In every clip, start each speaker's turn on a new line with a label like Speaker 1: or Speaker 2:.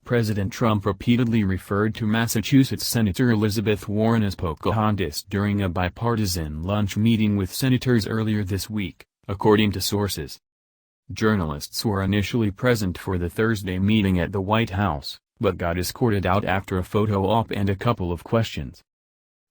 Speaker 1: President Trump repeatedly referred to Massachusetts Senator Elizabeth Warren as Pocahontas during a bipartisan lunch meeting with senators earlier this week, according to sources. Journalists were initially present for the Thursday meeting at the White House, but got escorted out after a photo op and a couple of questions.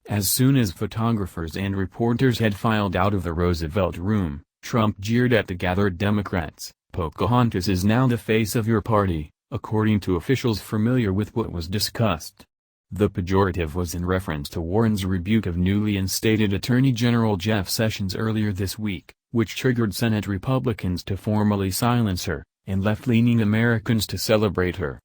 Speaker 1: As soon as photographers and reporters had filed out of the Roosevelt Room, Trump jeered at the gathered Democrats. "Pocahontas is now the face of your party," according to officials familiar with what was discussed. The pejorative was in reference to Warren's rebuke of newly instated Attorney General Jeff Sessions earlier this week, which triggered Senate Republicans to formally silence her, and left-leaning Americans to celebrate her.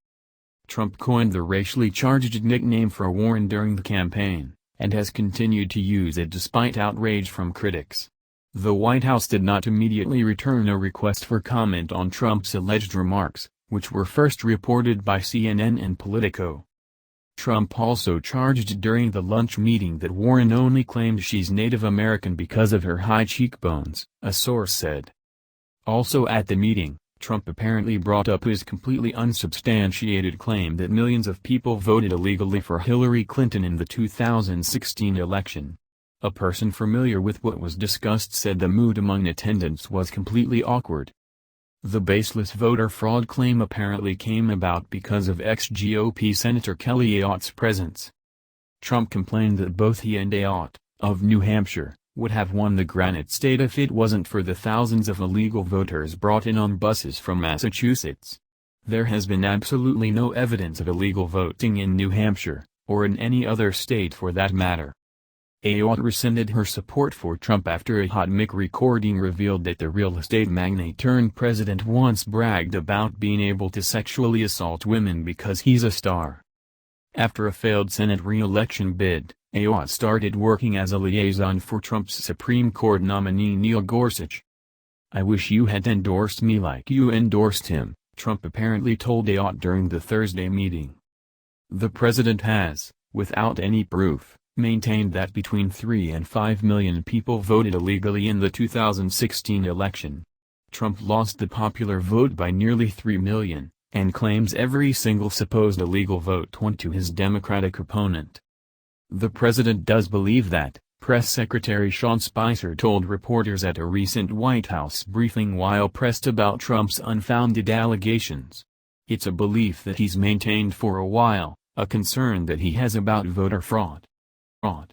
Speaker 1: Trump coined the racially charged nickname for Warren during the campaign, and has continued to use it despite outrage from critics. The White House did not immediately return a request for comment on Trump's alleged remarks, which were first reported by CNN and Politico. Trump also charged during the lunch meeting that Warren only claimed she's Native American because of her high cheekbones, a source said. Also at the meeting, Trump apparently brought up his completely unsubstantiated claim that millions of people voted illegally for Hillary Clinton in the 2016 election. A person familiar with what was discussed said the mood among attendants was completely awkward. The baseless voter fraud claim apparently came about because of ex-GOP Senator Kelly Ayotte's presence. Trump complained that both he and Ayotte, of New Hampshire, would have won the Granite State if it wasn't for the thousands of illegal voters brought in on buses from Massachusetts. There has been absolutely no evidence of illegal voting in New Hampshire, or in any other state for that matter. Ayotte rescinded her support for Trump after a hot mic recording revealed that the real estate magnate turned president once bragged about being able to sexually assault women because he's a star. After a failed Senate re-election bid, Ayotte started working as a liaison for Trump's Supreme Court nominee Neil Gorsuch. "I wish you had endorsed me like you endorsed him," Trump apparently told Ayotte during the Thursday meeting. The president has, without any proof, maintained that between 3 and 5 million people voted illegally in the 2016 election. Trump lost the popular vote by nearly 3 million, and claims every single supposed illegal vote went to his Democratic opponent. The president does believe that, Press Secretary Sean Spicer told reporters at a recent White House briefing while pressed about Trump's unfounded allegations. "It's a belief that he's maintained for a while, a concern that he has about voter fraud.